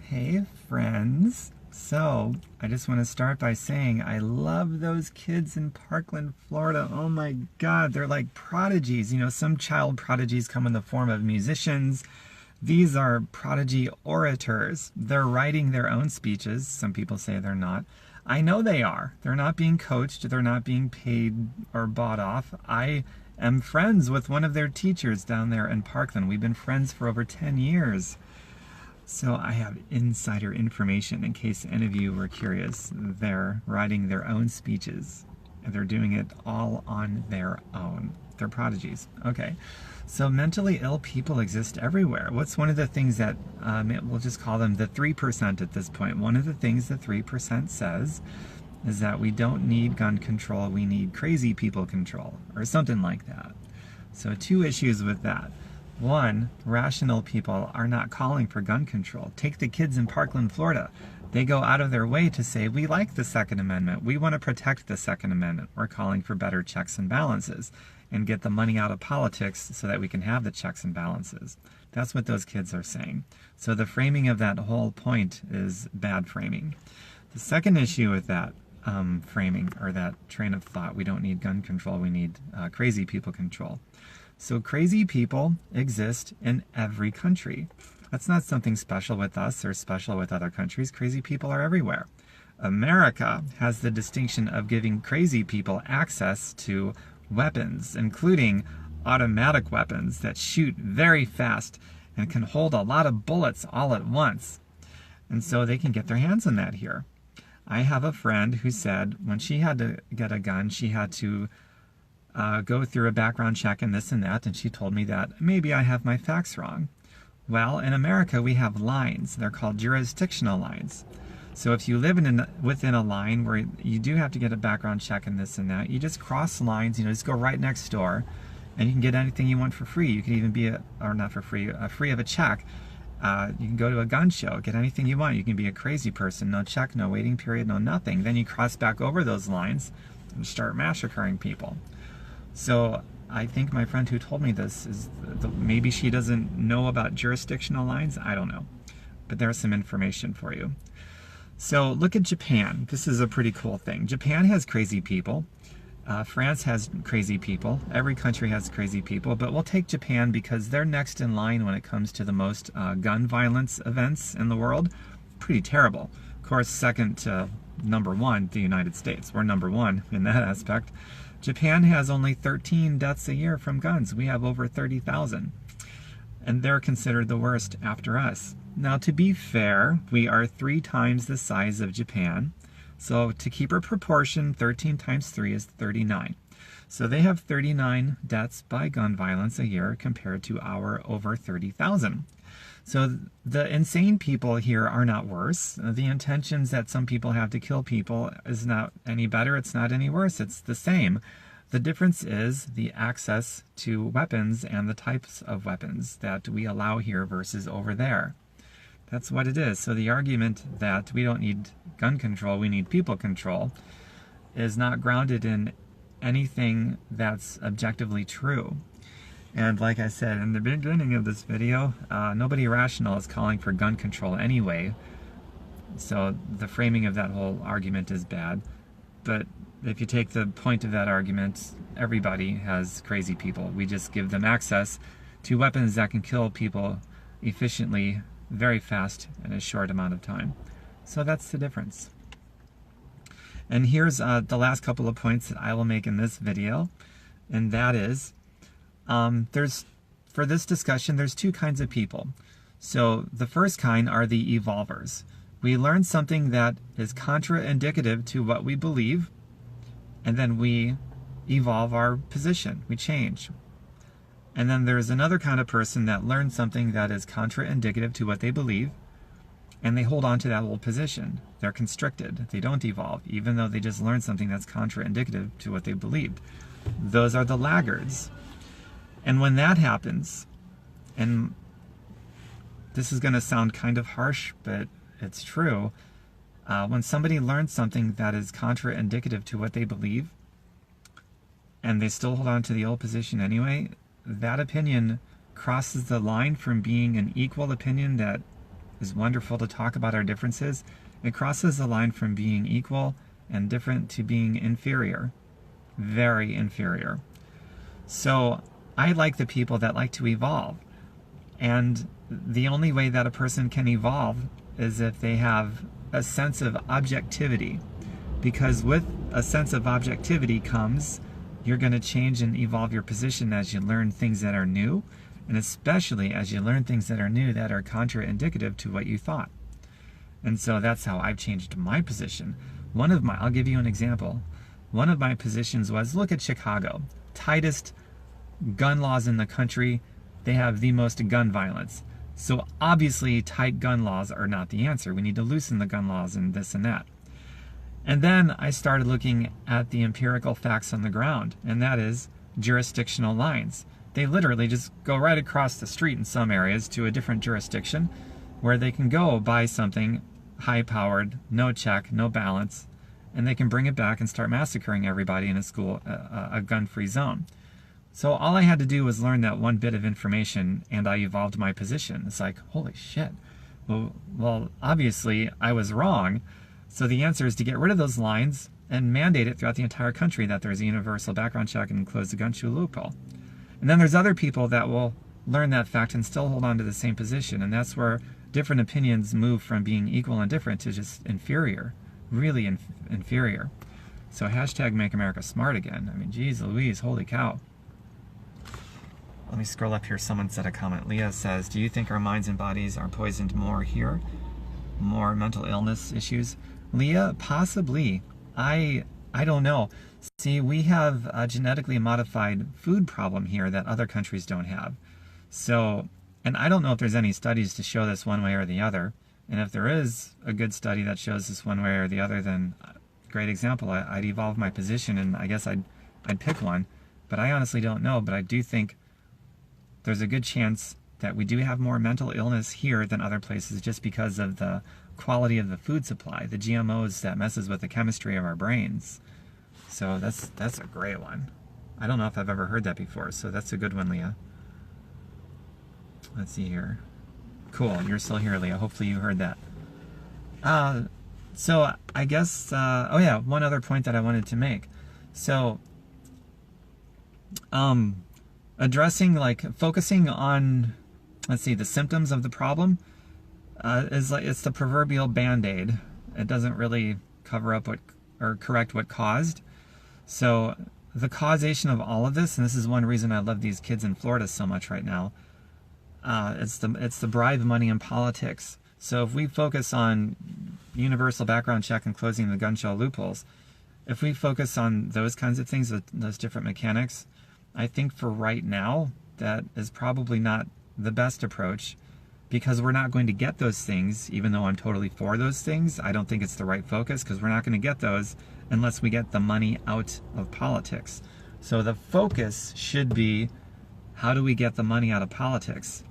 Hey friends. So, I just want to start by saying I love those kids in Parkland, Florida. Oh my God, they're like prodigies. You know, some child prodigies come in the form of musicians. These are prodigy orators. They're writing their own speeches. Some people say they're not. I know they are. They're not being coached. They're not being paid or bought off. I am friends with one of their teachers down there in Parkland. We've been friends for over 10 years. So I have insider information in case any of you were curious. They're writing their own speeches and they're doing it all on their own. They're prodigies. Okay, so mentally ill people exist everywhere. What's one of the things that, we'll just call them the 3% at this point. One of the things the 3% says is that we don't need gun control, we need crazy people control, or something like that. So two issues with that. One, rational people are not calling for gun control. Take the kids in Parkland, Florida. They go out of their way to say, we like the Second Amendment. We want to protect the Second Amendment. We're calling for better checks and balances and get the money out of politics so that we can have the checks and balances. That's what those kids are saying. So the framing of that whole point is bad framing. The second issue with that framing, or that train of thought, we don't need gun control, we need crazy people control. So crazy people exist in every country. That's not something special with us or special with other countries. Crazy people are everywhere. America has the distinction of giving crazy people access to weapons, including automatic weapons that shoot very fast and can hold a lot of bullets all at once. And so they can get their hands on that here. I have a friend who said when she had to get a gun, she had to go through a background check and this and that, and she told me that maybe I have my facts wrong. Well, in America we have lines. They're called jurisdictional lines. So if you live within a line where you do have to get a background check and this and that, you just cross lines, just go right next door, and you can get anything you want for free. You can even be, or not for free, free of a check. You can go to a gun show, get anything you want. You can be a crazy person, no check, no waiting period, no nothing. Then you cross back over those lines and start massacring people. So I think my friend who told me this is, maybe she doesn't know about jurisdictional lines, I don't know. But there's some information for you. So look at Japan. This is a pretty cool thing. Japan has crazy people. France has crazy people. Every country has crazy people, but we'll take Japan because they're next in line when it comes to the most gun violence events in the world. Pretty terrible. Of course, second to number one, the United States. We're number one in that aspect. Japan has only 13 deaths a year from guns. We have over 30,000. And they're considered the worst after us. Now, to be fair, we are 3 times the size of Japan. So to keep a proportion, 13 times 3 is 39. So they have 39 deaths by gun violence a year compared to our over 30,000. So the insane people here are not worse. The intentions that some people have to kill people is not any better. It's not any worse. It's the same. The difference is the access to weapons and the types of weapons that we allow here versus over there. That's what it is. So the argument that we don't need gun control, we need people control, is not grounded in anything that's objectively true. And like I said in the beginning of this video, nobody rational is calling for gun control anyway. So the framing of that whole argument is bad. But if you take the point of that argument, everybody has crazy people. We just give them access to weapons that can kill people efficiently, very fast, in a short amount of time. So that's the difference. And here's the last couple of points that I will make in this video. And that is, for this discussion, there's 2 kinds of people. So the first kind are the evolvers. We learn something that is contraindicative to what we believe, and then we evolve our position, we change. And then there's another kind of person that learns something that is contraindicative to what they believe, and they hold on to that old position. They're constricted, they don't evolve, even though they just learned something that's contraindicative to what they believed. Those are the laggards. And when that happens, and this is going to sound kind of harsh, but it's true, when somebody learns something that is contraindicative to what they believe, and they still hold on to the old position anyway, that opinion crosses the line from being an equal opinion that is wonderful to talk about our differences. It crosses the line from being equal and different to being inferior. Very inferior. So I like the people that like to evolve. And the only way that a person can evolve is if they have a sense of objectivity. Because with a sense of objectivity comes, you're going to change and evolve your position as you learn things that are new, and especially as you learn things that are new that are contraindicative to what you thought. And so that's how I've changed my position. I'll give you an example. One of my positions was, look at Chicago. Tightest gun laws in the country. They have the most gun violence. So obviously tight gun laws are not the answer. We need to loosen the gun laws and this and that. And then I started looking at the empirical facts on the ground, and that is jurisdictional lines. They literally just go right across the street in some areas to a different jurisdiction where they can go buy something high-powered, no check, no balance, and they can bring it back and start massacring everybody in a gun-free zone. So all I had to do was learn that one bit of information, and I evolved my position. It's like, holy shit. Well, obviously I was wrong. So the answer is to get rid of those lines and mandate it throughout the entire country that there's a universal background check and close the gun shoe loophole. And then there's other people that will learn that fact and still hold on to the same position. And that's where different opinions move from being equal and different to just inferior, really inferior. So hashtag make America smart again. I mean, geez Louise, holy cow. Let me scroll up here. Someone said a comment. Leah says, do you think our minds and bodies are poisoned more here? More mental illness issues? Leah, possibly. I don't know. See, we have a genetically modified food problem here that other countries don't have. So, and I don't know if there's any studies to show this one way or the other. And if there is a good study that shows this one way or the other, then great example. I'd evolve my position, and I guess I'd pick one. But I honestly don't know. But I do think there's a good chance that we do have more mental illness here than other places just because of the quality of the food supply, the GMOs that messes with the chemistry of our brains. So that's a great one. I don't know if I've ever heard that before, so that's a good one, Leah. Let's see here. Cool, you're still here, Leah. Hopefully you heard that. So I guess, oh yeah, one other point that I wanted to make. So, focusing on, let's see, the symptoms of the problem is like, it's the proverbial Band-Aid. It doesn't really cover up or correct what caused. So the causation of all of this, and this is one reason I love these kids in Florida so much right now, it's the bribe money in politics. So if we focus on universal background check and closing the gun show loopholes, if we focus on those kinds of things, those different mechanics, I think for right now, that is probably not the best approach, because we're not going to get those things, even though I'm totally for those things. I don't think it's the right focus, because we're not going to get those unless we get the money out of politics. So the focus should be, how do we get the money out of politics?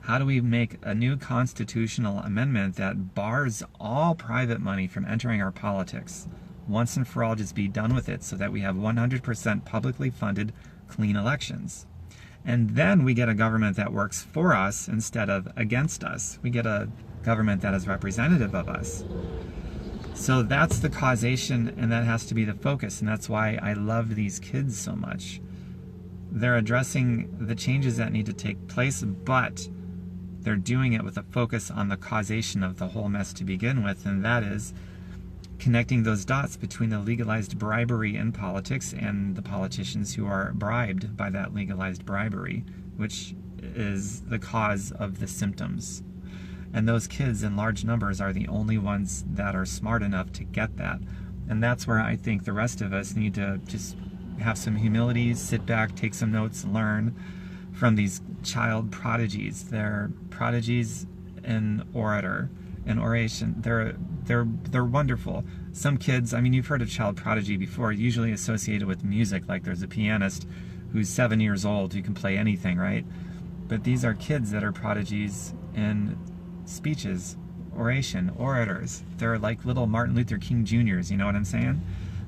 How do we make a new constitutional amendment that bars all private money from entering our politics? Once and for all, just be done with it so that we have 100% publicly funded clean elections. And then we get a government that works for us instead of against us. We get a government that is representative of us. So that's the causation, and that has to be the focus. And that's why I love these kids so much. They're addressing the changes that need to take place, but they're doing it with a focus on the causation of the whole mess to begin with, and that is connecting those dots between the legalized bribery in politics and the politicians who are bribed by that legalized bribery, which is the cause of the symptoms. And those kids in large numbers are the only ones that are smart enough to get that. And that's where I think the rest of us need to just have some humility, sit back, take some notes, learn from these child prodigies. They're prodigies in oration. They're wonderful. Some kids, I mean, you've heard of child prodigy before, usually associated with music, like there's a pianist who's 7 years old who can play anything, right? But these are kids that are prodigies in speeches, orators. They're like little Martin Luther King Juniors, you know what I'm saying?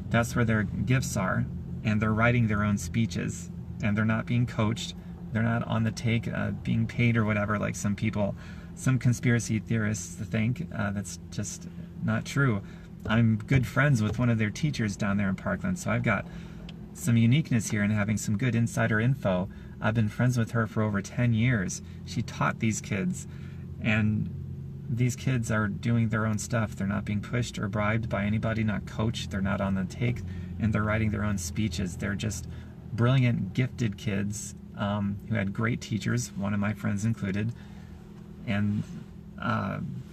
That's where their gifts are, and they're writing their own speeches, and they're not being coached. They're not on the take, being paid or whatever, like some people some conspiracy theorists think that's just not true. I'm good friends with one of their teachers down there in Parkland, so I've got some uniqueness here in having some good insider info. I've been friends with her for over 10 years. She taught these kids, and these kids are doing their own stuff. They're not being pushed or bribed by anybody, not coached. They're not on the take, and they're writing their own speeches. They're just brilliant, gifted kids who had great teachers, one of my friends included. And,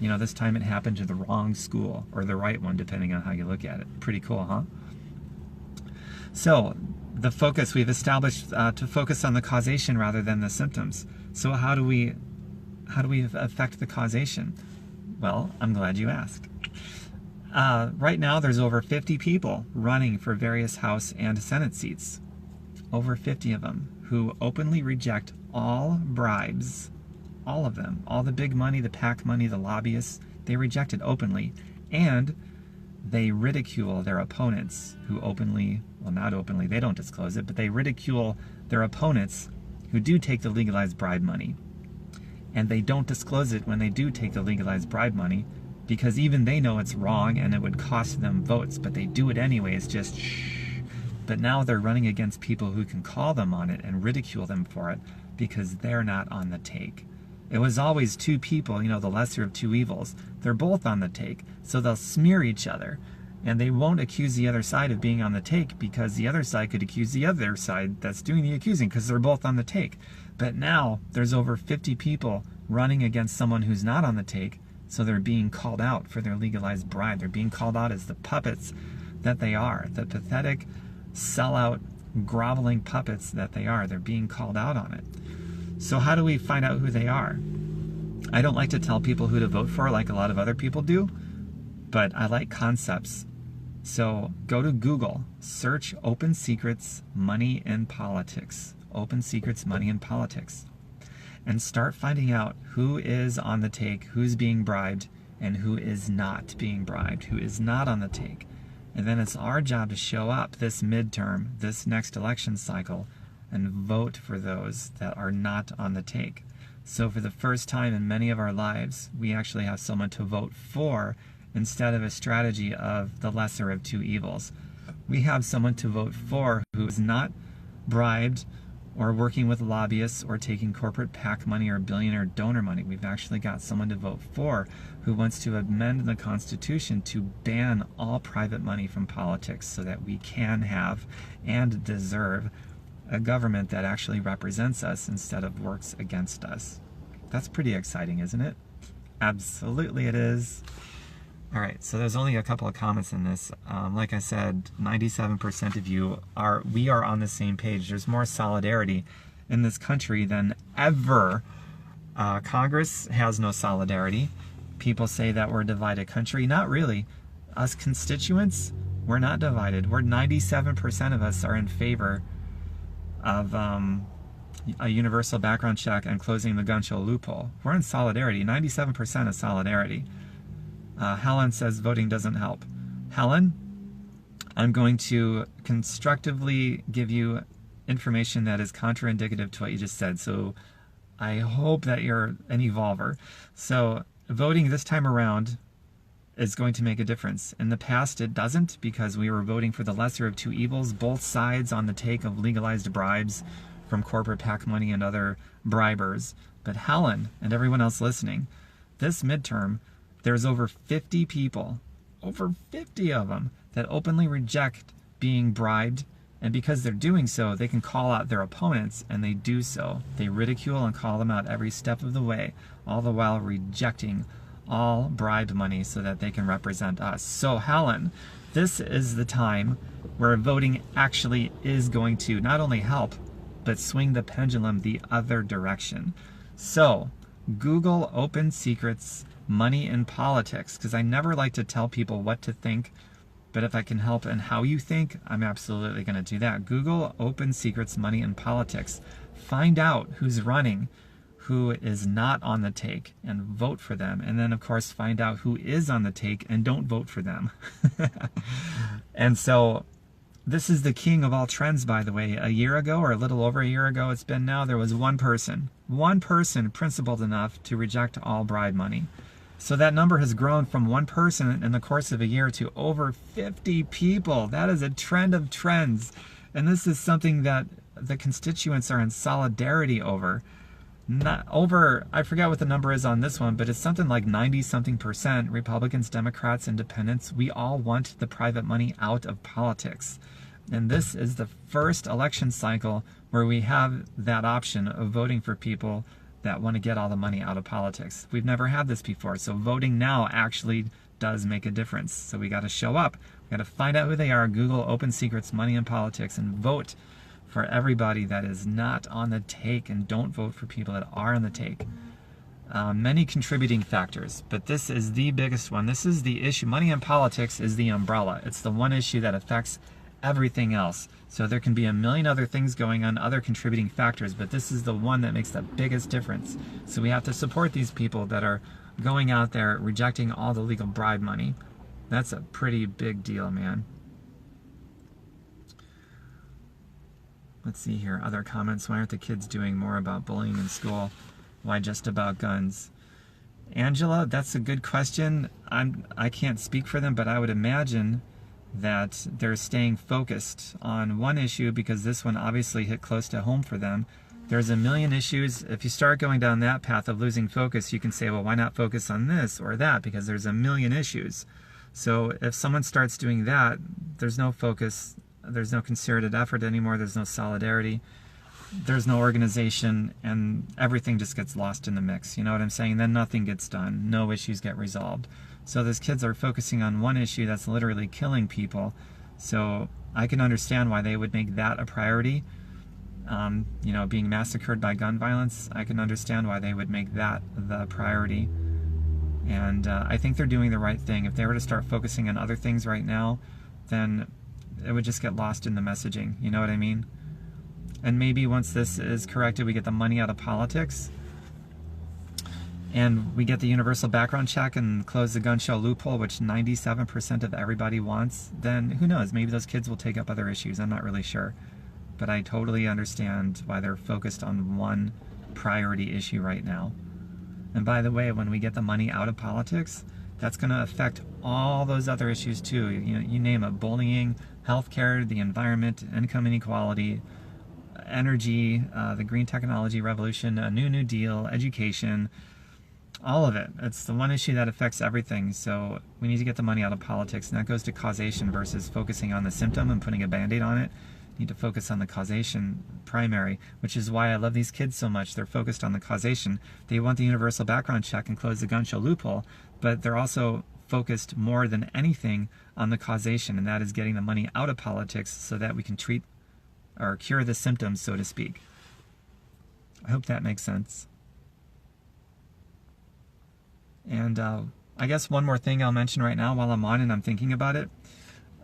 you know, this time it happened to the wrong school, or the right one, depending on how you look at it. Pretty cool, huh? So, the focus, we've established to focus on the causation rather than the symptoms. So how do we affect the causation? Well, I'm glad you asked. Right now, there's over 50 people running for various House and Senate seats. Over 50 of them who openly reject all bribes, all of them, all the big money, the PAC money, the lobbyists, they reject it openly. And they ridicule their opponents who openly, well, not openly, they don't disclose it, but they ridicule their opponents who do take the legalized bribe money. And they don't disclose it when they do take the legalized bribe money, because even they know it's wrong and it would cost them votes, but they do it anyways, just shh. But now they're running against people who can call them on it and ridicule them for it because they're not on the take. It was always two people, you know, the lesser of two evils. They're both on the take, so they'll smear each other. And they won't accuse the other side of being on the take because the other side could accuse the other side that's doing the accusing because they're both on the take. But now there's over 50 people running against someone who's not on the take, so they're being called out for their legalized bribe. They're being called out as the puppets that they are, the pathetic, sellout, groveling puppets that they are. They're being called out on it. So how do we find out who they are? I don't like to tell people who to vote for like a lot of other people do, but I like concepts. So go to Google, search Open Secrets Money in Politics. Open Secrets Money in Politics. And start finding out who is on the take, who's being bribed, and who is not being bribed, who is not on the take. And then it's our job to show up this midterm, this next election cycle, and vote for those that are not on the take. So for the first time in many of our lives, we actually have someone to vote for instead of a strategy of the lesser of two evils. We have someone to vote for who is not bribed or working with lobbyists or taking corporate PAC money or billionaire donor money. We've actually got someone to vote for who wants to amend the Constitution to ban all private money from politics so that we can have and deserve a government that actually represents us instead of works against us. That's pretty exciting, isn't it? Absolutely it is. All right, so there's only a couple of comments in this. Like I said, 97% of you we are on the same page. There's more solidarity in this country than ever. Congress has no solidarity. People say that we're a divided country. Not really. Us constituents, we're not divided. We're 97% of us are in favor of a universal background check and closing the gun show loophole. We're in solidarity, 97% of solidarity. Helen says voting doesn't help. Helen, I'm going to constructively give you information that is contraindicative to what you just said. So I hope that you're an evolver. So voting this time around is going to make a difference. In the past, it doesn't, because we were voting for the lesser of two evils, both sides on the take of legalized bribes from corporate PAC money and other bribers. But Helen and everyone else listening, this midterm, there's over 50 people, over 50 of them, that openly reject being bribed. And because they're doing so, they can call out their opponents, and they do so. They ridicule and call them out every step of the way, all the while rejecting all bribed money so that they can represent us. So Helen, this is the time where voting actually is going to not only help, but swing the pendulum the other direction. So Google Open Secrets Money in Politics, because I never like to tell people what to think, but if I can help in how you think, I'm absolutely going to do that. Google Open Secrets Money in Politics. Find out who's running, who is not on the take, and vote for them. And then, of course, find out who is on the take and don't vote for them. And so This is the king of all trends, by the way. A year ago, or a little over a year ago, it's been now, there was one person principled enough to reject all bribe money. So that number has grown from one person in the course of a year to over 50 people. That is a trend of trends. And this is something that the constituents are in solidarity over. Not over, I forget what the number is on this one, but it's something like 90-something%. Republicans, Democrats, Independents, we all want the private money out of politics. And this is the first election cycle where we have that option of voting for people that want to get all the money out of politics. We've never had this before, so voting now actually does make a difference. So we got to show up. We got to find out who they are, Google Open Secrets, Money in Politics, and vote for everybody that is not on the take, and don't vote for people that are on the take. Many contributing factors, but this is the biggest one. This is the issue. Money in politics is the umbrella. It's the one issue that affects everything else. So there can be a million other things going on, other contributing factors, but this is the one that makes the biggest difference. So we have to support these people that are going out there rejecting all the legal bribe money. That's a pretty big deal, man. Let's see here, other comments. Why aren't the kids doing more about bullying in school? Why just about guns? Angela, that's a good question. I can't speak for them, but I would imagine that they're staying focused on one issue because this one obviously hit close to home for them. There's a million issues. If you start going down that path of losing focus, you can say, well, why not focus on this or that? Because there's a million issues. So if someone starts doing that, there's no focus, there's no concerted effort anymore, there's no solidarity, there's no organization, and everything just gets lost in the mix. You know what I'm saying? Then nothing gets done. No issues get resolved. So those kids are focusing on one issue that's literally killing people. So I can understand why they would make that a priority. You know, being massacred by gun violence, I can understand why they would make that the priority. And I think they're doing the right thing. If they were to start focusing on other things right now, then it would just get lost in the messaging. You know what I mean? And maybe once this is corrected, we get the money out of politics, and we get the universal background check and close the gun show loophole, which 97% of everybody wants, then who knows? Maybe those kids will take up other issues. I'm not really sure. But I totally understand why they're focused on one priority issue right now. And by the way, when we get the money out of politics, that's going to affect all those other issues too. You name it: bullying, healthcare, the environment, income inequality, energy, the green technology revolution, a New Deal, education, all of it. It's the one issue that affects everything. So we need to get the money out of politics, and that goes to causation versus focusing on the symptom and putting a band-aid on it. You need to focus on the causation primary, which is why I love these kids so much. They're focused on the causation. They want the universal background check and close the gun show loophole, but they're also focused more than anything on the causation, and that is getting the money out of politics so that we can treat or cure the symptoms, so to speak. I hope that makes sense. And I guess one more thing I'll mention right now while I'm on and I'm thinking about it.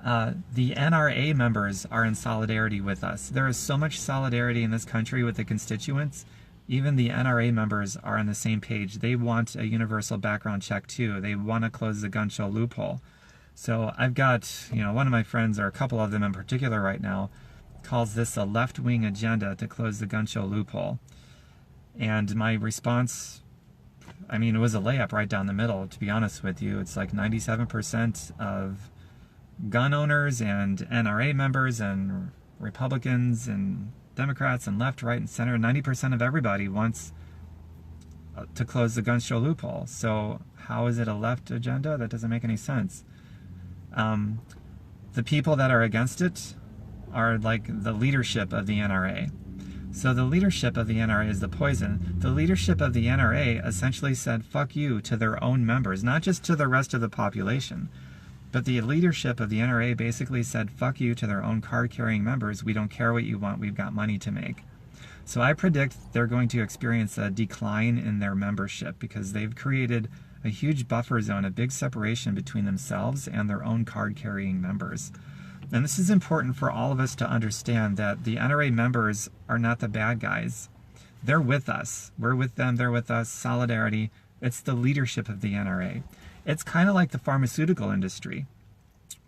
The NRA members are in solidarity with us. There is so much solidarity in this country with the constituents. Even the NRA members are on the same page. They want a universal background check too. They want to close the gun show loophole. So I've got, one of my friends, or a couple of them in particular right now, calls this a left-wing agenda to close the gun show loophole. And my response, it was a layup right down the middle, to be honest with you. It's like 97% of gun owners and NRA members and Republicans and Democrats and left, right, and center, 90% of everybody wants to close the gun show loophole. So how is it a left agenda? That doesn't make any sense. The people that are against it are like the leadership of the NRA. So the leadership of the NRA is the poison. The leadership of the NRA essentially said fuck you to their own members, not just to the rest of the population. But the leadership of the NRA basically said fuck you to their own card-carrying members. We don't care what you want, we've got money to make. So I predict they're going to experience a decline in their membership because they've created a huge buffer zone, a big separation between themselves and their own card-carrying members. And this is important for all of us to understand, that the NRA members are not the bad guys. They're with us. We're with them, they're with us. Solidarity. It's the leadership of the NRA. It's kind of like the pharmaceutical industry.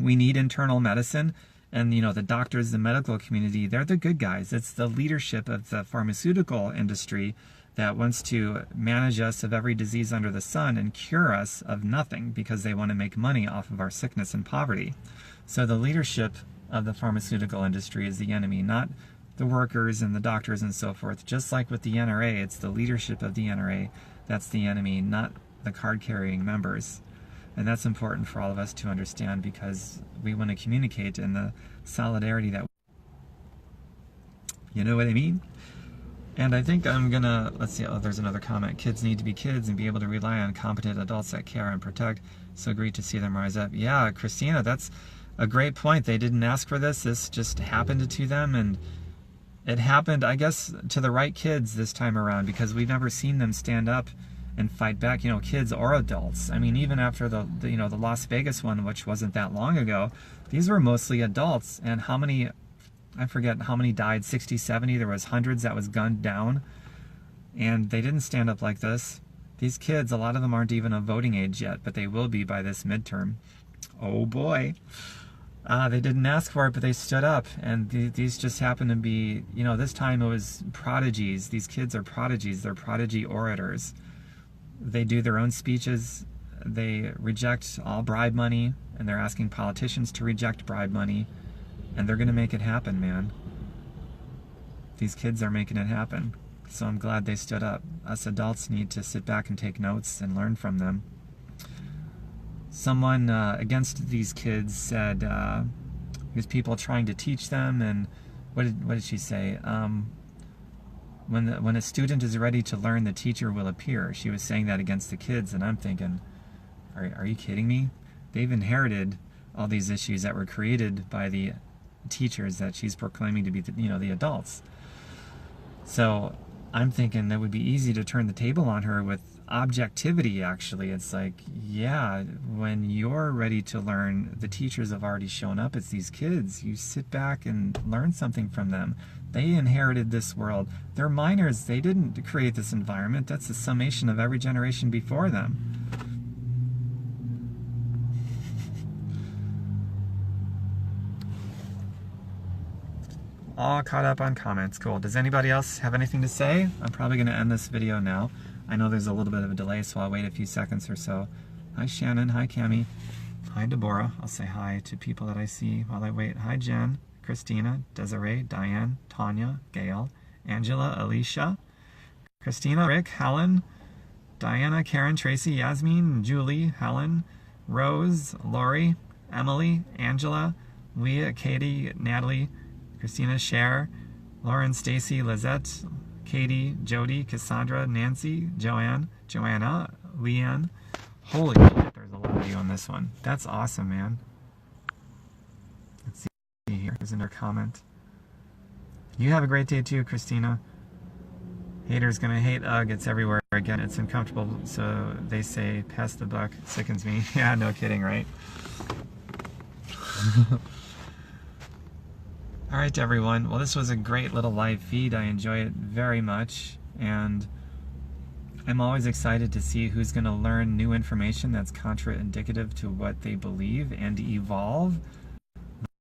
We need internal medicine, And, you know, the doctors, the medical community, they're the good guys. It's the leadership of the pharmaceutical industry that wants to manage us of every disease under the sun and cure us of nothing because they want to make money off of our sickness and poverty. So the leadership of the pharmaceutical industry is the enemy, not the workers and the doctors and so forth. Just like with the NRA, it's the leadership of the NRA that's the enemy, not the card-carrying members. And that's important for all of us to understand because we want to communicate in the solidarity that, you know what I mean? And I think I'm gonna, let's see, oh, there's another comment. Kids need to be kids and be able to rely on competent adults that care and protect. So great to see them rise up. Yeah, Christina, that's a great point. They didn't ask for this. This just happened to them, and it happened, I guess, to the right kids this time around because we've never seen them stand up and fight back, you know, kids or adults. I mean, even after the you know, the Las Vegas one, which wasn't that long ago, these were mostly adults. And how many, I forget how many died, 60, 70, there was hundreds that was gunned down. And they didn't stand up like this. These kids, a lot of them aren't even of voting age yet, but they will be by this midterm. Oh boy. They didn't ask for it, but they stood up. And these just happen to be, you know, this time it was prodigies. These kids are prodigies. They're prodigy orators. They do their own speeches, they reject all bribe money, and they're asking politicians to reject bribe money, and they're going to make it happen, man. These kids are making it happen. So I'm glad they stood up. Us adults need to sit back and take notes and learn from them. Someone against these kids said there's people trying to teach them, and what did she say? When a student is ready to learn, the teacher will appear. She was saying that against the kids, and I'm thinking, are you kidding me? They've inherited all these issues that were created by the teachers that she's proclaiming to be, the adults. So I'm thinking that would be easy to turn the table on her with objectivity, actually. It's like, yeah, when you're ready to learn, the teachers have already shown up. It's these kids. You sit back and learn something from them. They inherited this world. They're minors. They didn't create this environment. That's the summation of every generation before them. All caught up on comments. Cool. Does anybody else have anything to say? I'm probably going to end this video now. I know there's a little bit of a delay, so I'll wait a few seconds or so. Hi, Shannon. Hi, Cami. Hi, Deborah. I'll say hi to people that I see while I wait. Hi, Jen, Christina, Desiree, Diane, Tanya, Gail, Angela, Alicia, Christina, Rick, Helen, Diana, Karen, Tracy, Yasmin, Julie, Helen, Rose, Lori, Emily, Angela, Leah, Katie, Natalie, Christina, Cher, Lauren, Stacy, Lizette, Katie, Jody, Cassandra, Nancy, Joanne, Joanna, Leanne. Holy shit, there's a lot of you on this one. That's awesome, man. Let's see here. There's another comment. You have a great day too, Christina. Haters gonna hate. Ugh, it's everywhere again. It's uncomfortable, so they say, pass the buck. Sickens me. Yeah, no kidding, right? Alright, everyone. Well, this was a great little live feed. I enjoy it very much, and I'm always excited to see who's going to learn new information that's contraindicative to what they believe and evolve,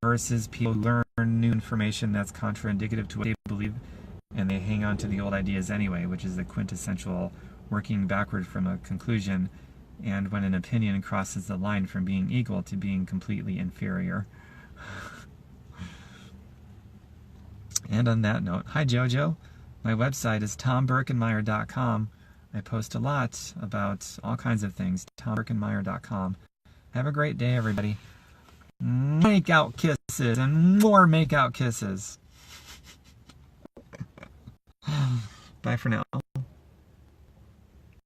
versus people who learn new information that's contraindicative to what they believe and they hang on to the old ideas anyway, which is the quintessential working backward from a conclusion, and when an opinion crosses the line from being equal to being completely inferior. And on that note, hi Jojo. My website is tombirkenmeyer.com. I post a lot about all kinds of things. tombirkenmeyer.com. Have a great day, everybody. Make out kisses and more make out kisses. Bye for now.